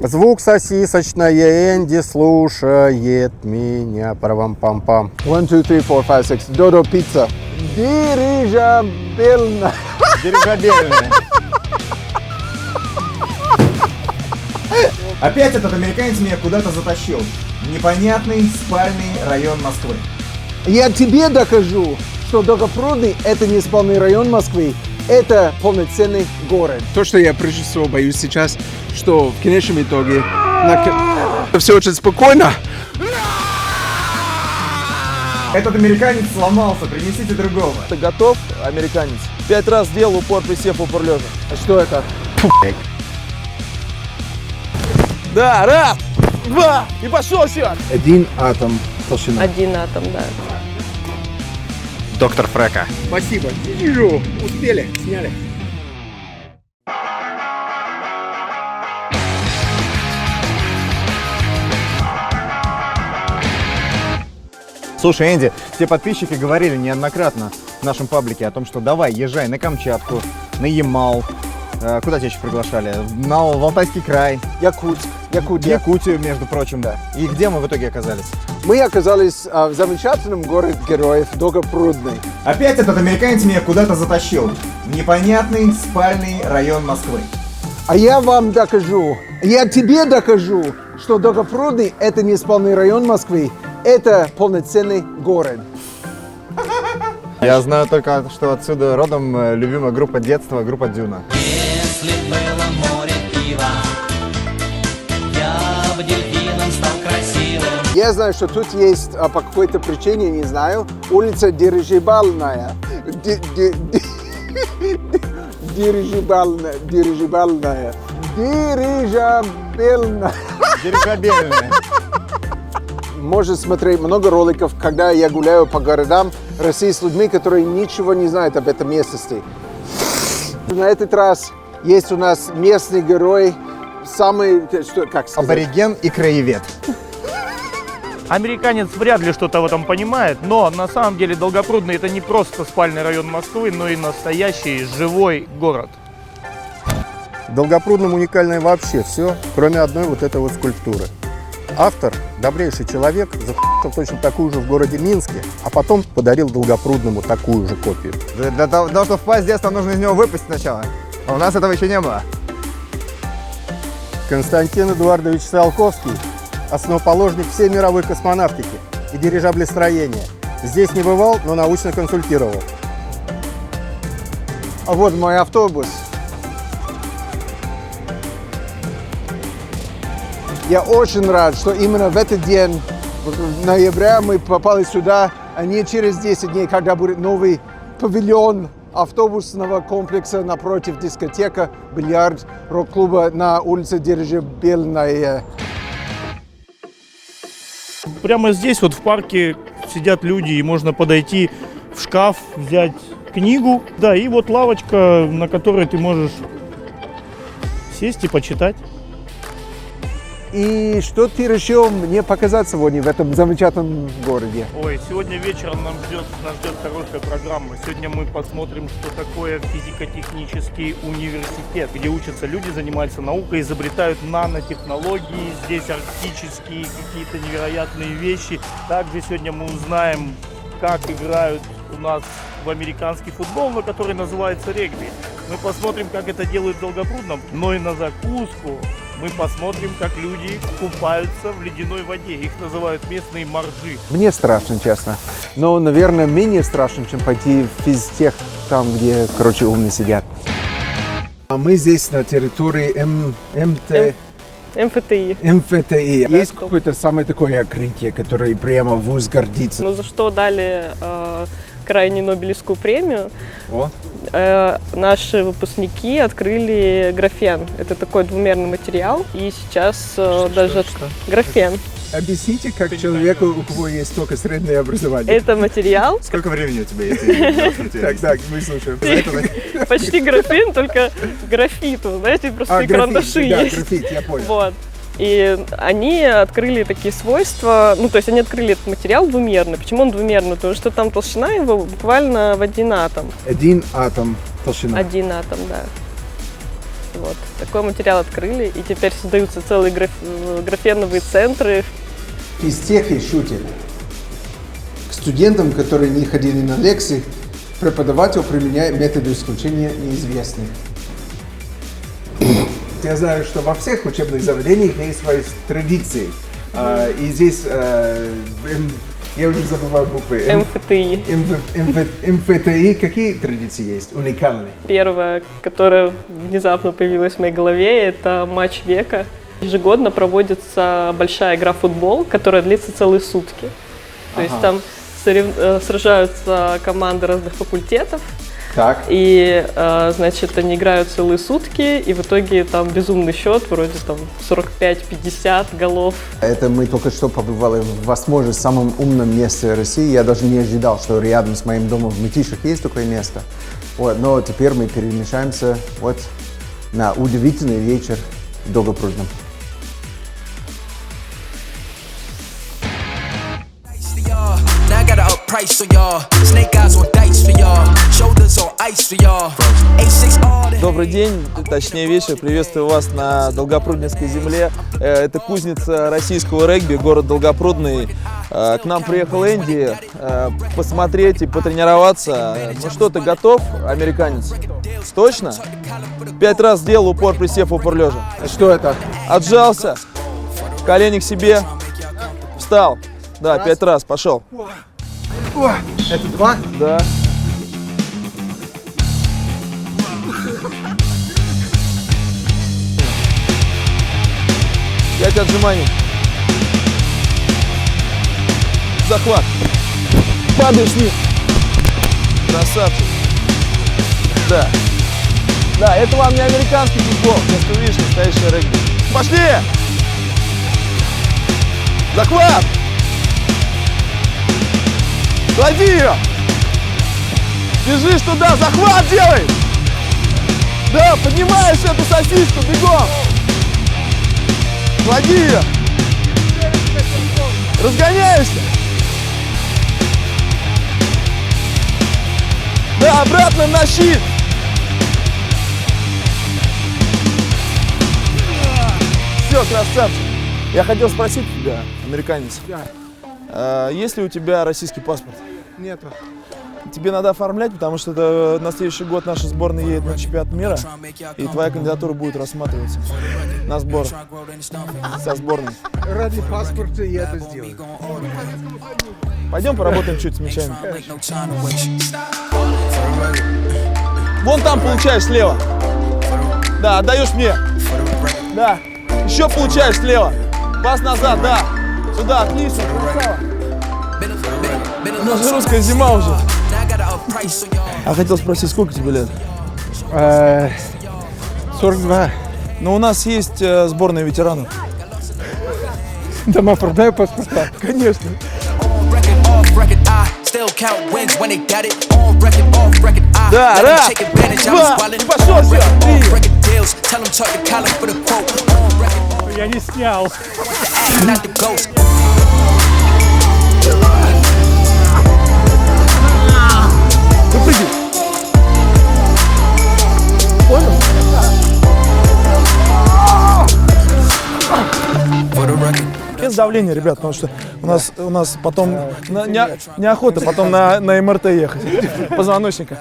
Звук сосисочная, Энди слушает меня. Парам-пам-пам. 1, 2, 3, 4, 5, 6. Додо пицца. Дирижабельная. Дирижабельная. Опять этот американец меня куда-то затащил. Непонятный спальный район Москвы. Я тебе докажу, что Долгопрудный — это не спальный район Москвы, это полноценный город. То, что я прежде всего боюсь сейчас, что в конечном итоге все очень спокойно. Этот американец сломался, принесите другого. Ты готов, американец? 5 раз сделал упор, присев, упор лежа. А что это? Да, раз, два, и пошел все. 1 атом толщина. 1 атом, да. Доктор Фрека. Спасибо. Вижу. Успели. Сняли. Слушай, Энди, все подписчики говорили неоднократно в нашем паблике о том, что давай, езжай на Камчатку, на Ямал. Куда тебя еще приглашали? В Алтайский край. Якутск. Якутию, между прочим. Да. И где мы в итоге оказались? Мы оказались в замечательном городе героев Долгопрудный. Опять этот американец меня куда-то затащил. В непонятный спальный район Москвы. А я вам докажу, я тебе докажу, что Долгопрудный — это не спальный район Москвы, это полноценный город. Я знаю только, что отсюда родом любимая группа детства, группа Дюна. Если было море пива, я бы дельфином стал красивым. Я знаю, что тут есть по какой-то причине, не знаю, улица Дирижабельная. Дирижабельная. Дирижабельная. Дирижабельная. Можно смотреть много роликов, когда я гуляю по городам России с людьми, которые ничего не знают об этой местности. На этот раз есть у нас местный герой, самый, что, как сказать? Абориген и краевед. Американец вряд ли что-то в этом понимает, но на самом деле Долгопрудный — это не просто спальный район Москвы, но и настоящий живой город. В Долгопрудном уникальное вообще все, кроме одной вот этой вот скульптуры. Автор, добрейший человек, захотел точно такую же в городе Минске, а потом подарил Долгопрудному такую же копию. Для того, чтобы впасть в детство, нужно из него выпасть сначала. А у нас этого еще не было. Константин Эдуардович Циолковский – основоположник всей мировой космонавтики и дирижаблестроения. Здесь не бывал, но научно консультировал. А вот мой автобус. Я очень рад, что именно в этот день, в ноябре, мы попали сюда, а не через 10 дней, когда будет новый павильон автобусного комплекса напротив дискотека, бильярд, рок-клуба на улице Дирижабельная. Прямо здесь вот в парке сидят люди, и можно подойти в шкаф, взять книгу, да, и вот лавочка, на которой ты можешь сесть и почитать. И что ты решил мне показать сегодня в этом замечательном городе? Ой, сегодня вечером нас ждет хорошая программа. Сегодня мы посмотрим, что такое физико-технический университет, где учатся люди, занимаются наукой, изобретают нанотехнологии, здесь арктические какие-то невероятные вещи. Также сегодня мы узнаем, как играют у нас в американский футбол, но который называется регби. Мы посмотрим, как это делают в Долгопрудном, но и на закуску мы посмотрим, как люди купаются в ледяной воде. Их называют местные моржи. Мне страшно, честно. Но, наверное, менее страшно, чем пойти в физтех, там, где, умные сидят. А мы здесь на территории МФТИ. Есть какое-то самое такое открытие, которое прямо вуз гордится? Ну, за что дали крайне Нобелевскую премию. О. Наши выпускники открыли графен. Это такой двумерный материал. И сейчас даже графен. Объясните, как человеку, у кого есть только среднее образование. Это материал. Сколько времени у тебя есть? Так, мы слушаем. Почти графен, только графиту. Знаете, просто карандаши есть. Графит, я понял. Вот. И они открыли такие свойства, ну, то есть они открыли этот материал двумерный. Почему он двумерный? Потому что там толщина его буквально в 1 атом. 1 атом толщина. 1 атом, да. Вот. Такой материал открыли, и теперь создаются целые графеновые центры. Физтехи шутит. К студентам, которые не ходили на лекции, преподаватель применяет методы исключения неизвестных. Я знаю, что во всех учебных заведениях есть свои традиции. И здесь, я уже забываю буквы. МФТИ. МФТИ. Какие традиции есть? Уникальные. Первое, которое внезапно появилось в моей голове, это матч века. Ежегодно проводится большая игра в футбол, которая длится целые сутки. То есть там сражаются команды разных факультетов. Так. И, значит, они играют целые сутки, и в итоге там безумный счет, вроде там 45-50 голов. Это мы только что побывали в, возможно, самом умном месте России. Я даже не ожидал, что рядом с моим домом в Мытищах есть такое место. Вот, но теперь мы перемещаемся вот на удивительный вечер в Долгопрудном. Добрый день, точнее вечер. Приветствую вас на Долгопрудненской земле. Это кузница российского регби, город Долгопрудный. К нам приехал Энди посмотреть и потренироваться. Ну что, ты готов, американец? Точно? 5 раз сделал упор, присев, упор лежа. Что это? Отжался, колени к себе, встал. Да, 5 раз, пошел. О, это 2? Да. Пять отжиманий. Захват. Падаешь вниз. Красавчик. Да. Да, это вам не американский футбол. Если видишь, настоящий регби. Пошли! Захват! Клади ее! Бежишь туда, захват делай! Да, поднимаешь эту сосиску, бегом! Клади ее! Разгоняешься! Да, обратно на щит! Все, красавчик! Я хотел спросить тебя, американец. Есть ли у тебя российский паспорт? Нету. Тебе надо оформлять, потому что это на следующий год наша сборная едет на чемпионат мира, и твоя кандидатура будет рассматриваться на сбор со сборной. Ради паспорта я это сделаю. Пойдем поработаем чуть с мячами. Вон там получаешь слева. Да, отдаешь мне. Да. Еще получаешь слева. Пас назад, да. Сюда, отлично, красава. У нас же русская зима уже. А хотел спросить, сколько тебе лет? 42. Ну, у нас есть сборная ветеранов. Дома продаю паспорта. Конечно. Да, раз, два, и пошел все. Я не снял. Выпрыгивай. Понял? Без давления, ребят, потому что у нас потом неохота потом на МРТ ехать. Позвоночника.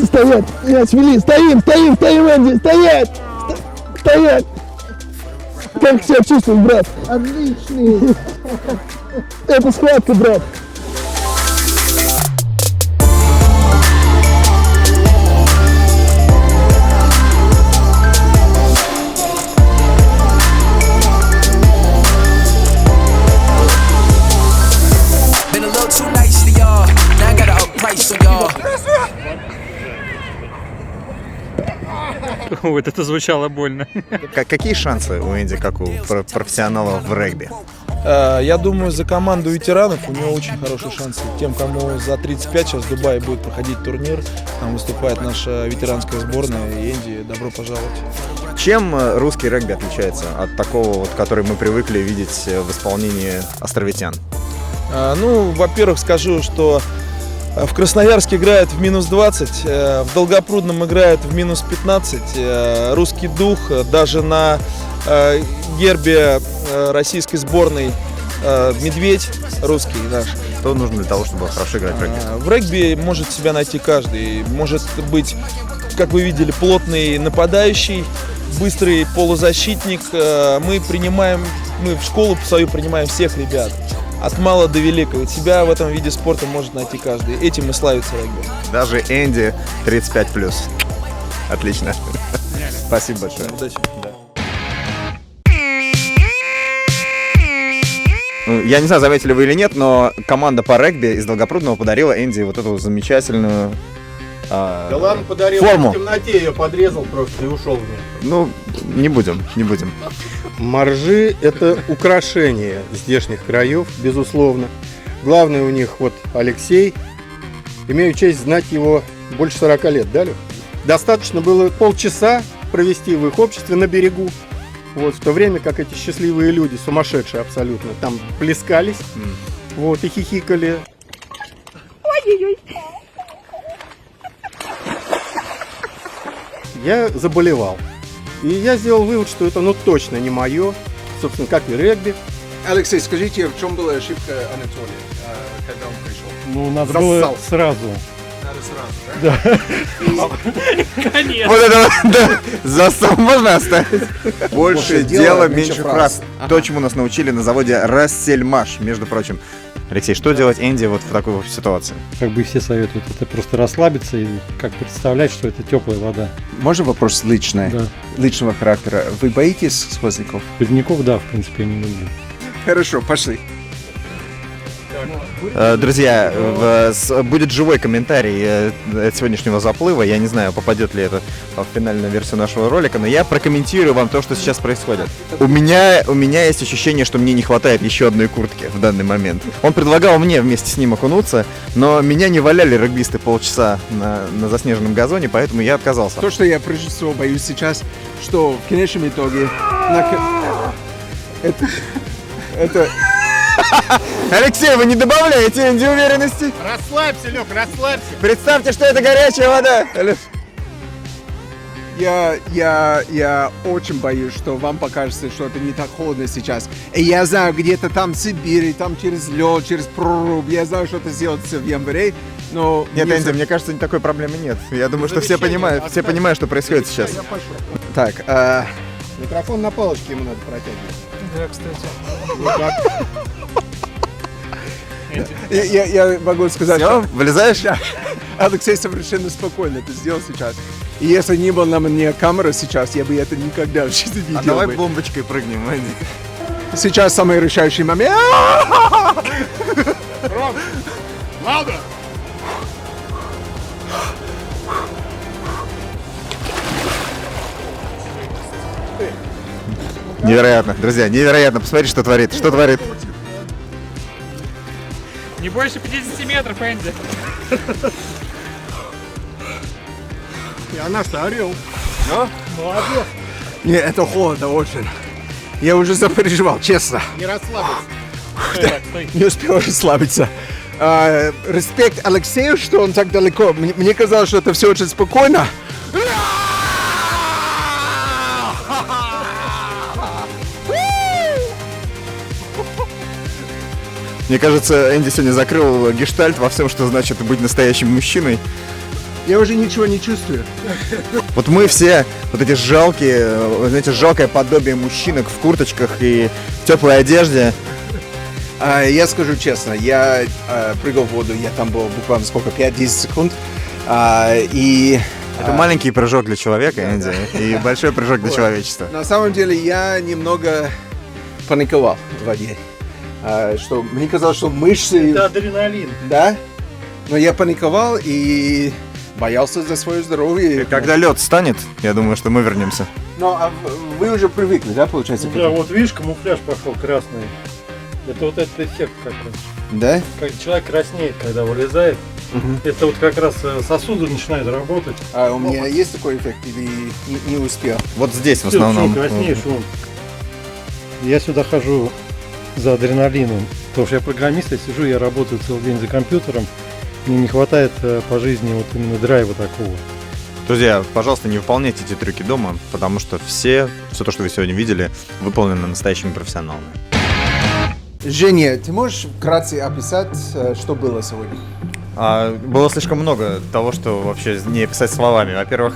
Стоять! Не отвели! Стоим, Энди! Стоять! Стоять! Как себя чувствуешь, брат? Отличный! Это схватка, брат! Вот это звучало больно. Какие шансы у Энди, как у профессионала в регби? Я думаю, за команду ветеранов у него очень хорошие шансы. Тем, кому за 35 сейчас в Дубае будет проходить турнир, там выступает наша ветеранская сборная, и Энди, добро пожаловать. Чем русский регби отличается от такого, вот, который мы привыкли видеть в исполнении островитян? Ну, во-первых, скажу, что В Красноярске играют в минус 20, в Долгопрудном играют в минус 15. Русский дух даже на гербе российской сборной медведь русский наш. Что нужно для того, чтобы хорошо играть в регби? В регби может себя найти каждый. Может быть, как вы видели, плотный нападающий, быстрый полузащитник. Мы в школу свою принимаем всех ребят. От мала до великого. Себя в этом виде спорта может найти каждый. Этим и славится регби. Даже Энди 35+. Отлично. Спасибо большое. Удачи. Ну, я не знаю, заметили вы или нет, но команда по регби из Долгопрудного подарила Энди вот эту замечательную Да ладно, подарил, форму. в темноте ее подрезал просто и ушел в нее. Ну, не будем. Моржи – это украшение здешних краев, безусловно. Главный у них вот Алексей. Имею честь знать его больше 40 лет, да, Лёх? Достаточно было полчаса провести в их обществе на берегу. Вот, в то время как эти счастливые люди, сумасшедшие абсолютно, там плескались, вот, и хихикали. Ой-ой-ой. Я заболевал. И я сделал вывод, что это точно не мое, собственно, как и регби. Алексей, скажите, в чем была ошибка Анатолия, когда он пришел? Ну, надо Зассал. было сразу. Надо сразу, Конечно. Вот это да, засал можно оставить. Больше дела, меньше фраз. То, чему нас научили на заводе Рассельмаш, между прочим. Алексей, что делать Энди вот в такой вот ситуации? Как бы все советуют, это просто расслабиться и как представлять, что это теплая вода. Можно вопрос личный, Да. личного характера? Вы боитесь сквозняков? Сквозняков, да, в принципе, я не люблю. Хорошо, пошли. Друзья, будет живой комментарий от сегодняшнего заплыва. Я не знаю, попадет ли это в финальную версию нашего ролика, но я прокомментирую вам то, что сейчас происходит. У меня есть ощущение, что мне не хватает еще одной куртки в данный момент. Он предлагал мне вместе с ним окунуться, но меня не валяли регбисты полчаса на заснеженном газоне, поэтому я отказался. То, что я прежде всего боюсь сейчас, что в конечном итоге это Алексей, вы не добавляете Энди уверенности? Расслабься, Лёх, расслабься. Представьте, что это горячая вода. Я очень боюсь, что вам покажется, что это не так холодно сейчас. И я знаю, где-то там в Сибири, там через лед, через прорубь, я знаю, что это сделается в январе, но... Нет, Энди, мне кажется, такой проблемы нет. Я думаю, что все понимают, что происходит сейчас. Так, Микрофон на палочке ему надо протягивать. Да, кстати. Вот так. я могу сказать, Все, что вылезаешь? Алексей совершенно спокойно это сделал сейчас. И если не было на мне камера сейчас, я бы это никогда в жизни не А делал давай бы. бомбочкой прыгнем, Энди. Сейчас самый решающий момент. Невероятно, друзья, невероятно. Посмотри, что творит. Что творит? Не больше 50 метров, Энди. И она-то орел. Не, это холодно очень. Я уже запереживал, честно. Не расслабься. Не успел расслабиться. Респект Алексею, что он так далеко. Мне казалось, что это все очень спокойно. Мне кажется, Энди сегодня закрыл гештальт во всем, что значит быть настоящим мужчиной. Я уже ничего не чувствую. Вот мы все, вот эти жалкие, знаете, жалкое подобие мужчинок в курточках и теплой одежде. Я скажу честно, я прыгал в воду, я там был буквально сколько, 5-10 секунд. Это маленький прыжок для человека, Энди, и большой прыжок для человечества. На самом деле я немного паниковал в воде. Что мне казалось, что мышцы... Это адреналин. Да? Но я паниковал и боялся за свое здоровье. Когда лед станет, я думаю, что мы вернемся. Ну, а вы уже привыкли, да, получается? Да, вот видишь, камуфляж пошел красный. Это вот этот эффект какой. Да? Как человек краснеет, когда вылезает. Это вот как раз сосуды начинают работать. А у меня есть такой эффект или не успел? Вот здесь в Всё, основном. всё, краснеешь, вон. Я сюда хожу за адреналином, потому что я программист, я сижу, я работаю целый день за компьютером, Мне не хватает по жизни вот именно драйва такого. Друзья, пожалуйста, не выполняйте эти трюки дома, потому что все то, что вы сегодня видели, выполнено настоящими профессионалами. Женя, ты можешь вкратце описать, что было сегодня? Было слишком много того, что вообще не описать словами. Во-первых,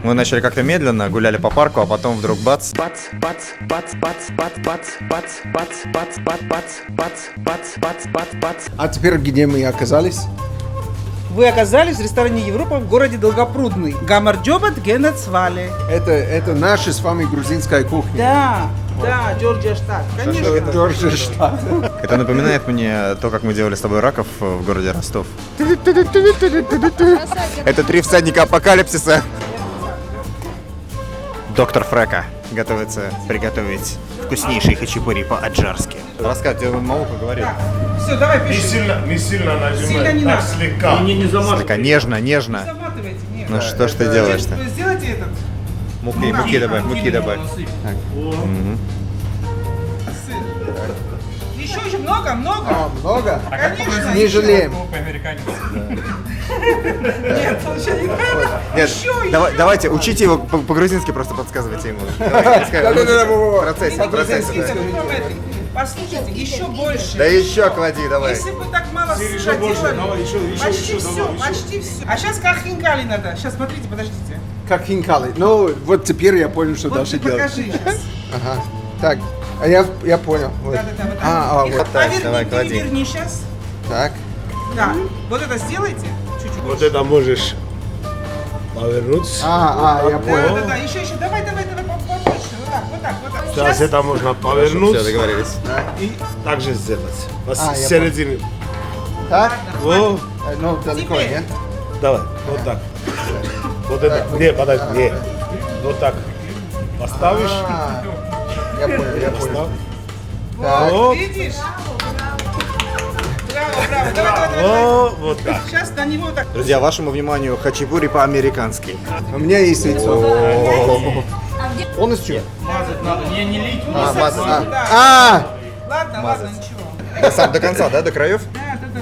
мы начали как-то медленно, гуляли по парку, а потом вдруг бац. А теперь где мы оказались? Вы оказались в ресторане Европа в городе Долгопрудный. Гамарджобат Генацвали. Это наша с вами грузинская кухня. Да, Джорджия штат. Конечно. Джорджия штат. Это напоминает мне то, как мы делали с тобой раков в городе Ростов. Это 3 всадника апокалипсиса. Доктор Фрека готовится приготовить вкуснейший хачапури по-аджарски. Рассказывай, тебе Маука говорит. Все, давай пиши. Не сильно нажимай. Сильно не надо. Слегка. Слегка, нежно, нежно. Заматывайте. Нет. Ну что ж ты делаешь-то? Сделайте этот. Муки добавь, муки добавь. Еще много? Много? Конечно. Не жалеем. Нет, он еще не надо. Нет, давайте, учите его по-грузински, просто подсказывайте ему. Процесс. Послушайте, еще больше. Да еще клади, давай. Если бы так мало сыра делали, почти все. А сейчас как хинкали надо. Сейчас, смотрите, подождите. Как хинкали. Ну, вот теперь я понял, что Вот дальше ты делать. покажи сейчас. Ага. Так, а я понял. Вот. Да. Вот. Так, давай, клади. Переверни сейчас. Так. Да. Вот это сделайте. Чуть-чуть. Вот это можешь повернуться. Я понял. Да. Еще. Давай, побольше. Вот так. Сейчас это можно Все, повернуть договорились. и также сделать. Я С середины. Так? Вот. Ну, далеко, Теперь. нет? Давай, вот так. Вот это. Не, подожди, не. Вот так. Поставишь. Я понял. Поставь. Так. Вот. Видишь? Браво. Давай. Вот так. Сейчас на него так. Друзья, вашему вниманию хачапури по-американски. У меня есть яйцо. Полностью? Мазать надо, не лить. Ладно, ничего. До конца, да, до краев?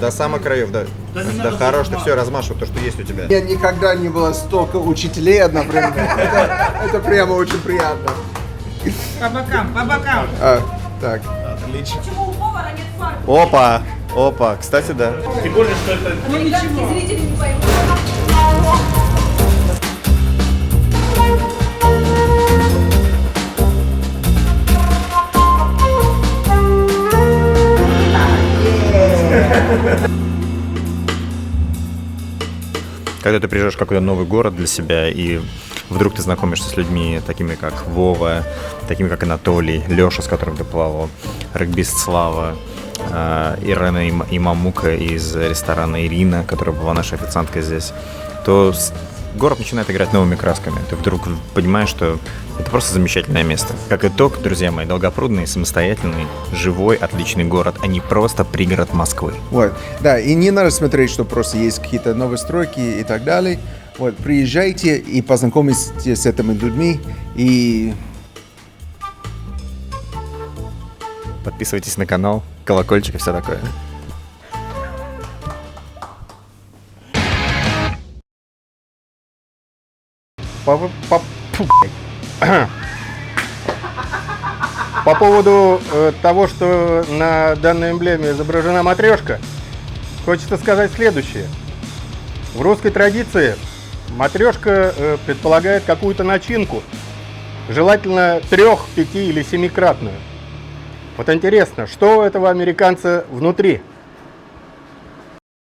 До самых краев, да. Да хорош, ты все размашивай, то, что есть у тебя. У меня никогда не было столько учителей одновременно. Это прямо очень приятно. По бокам. Так. Отлично. Почему у повара нет фартука? Опа, кстати, да. Тем более, что это... Ну ничего. Зрители не поймут. Когда ты приезжаешь в какой-то новый город для себя, и вдруг ты знакомишься с людьми, такими как Вова, такими как Анатолий, Леша, с которым ты плавал, регбист Слава, Ирена и Мамука из ресторана Ирина, которая была нашей официанткой здесь, то город начинает играть новыми красками. Ты вдруг понимаешь, что это просто замечательное место. Как итог, друзья мои, Долгопрудный самостоятельный, живой, отличный город, а не просто пригород Москвы. Вот, да, и не надо смотреть, что просто есть какие-то новостройки и так далее. Вот, приезжайте и познакомитесь с этими людьми, и... Подписывайтесь на канал, колокольчик и все такое. По поводу того, что на данной эмблеме изображена матрешка, хочется сказать следующее. В русской традиции матрешка предполагает какую-то начинку, желательно 3-, 5- или 7-кратную. Вот интересно, что у этого американца внутри?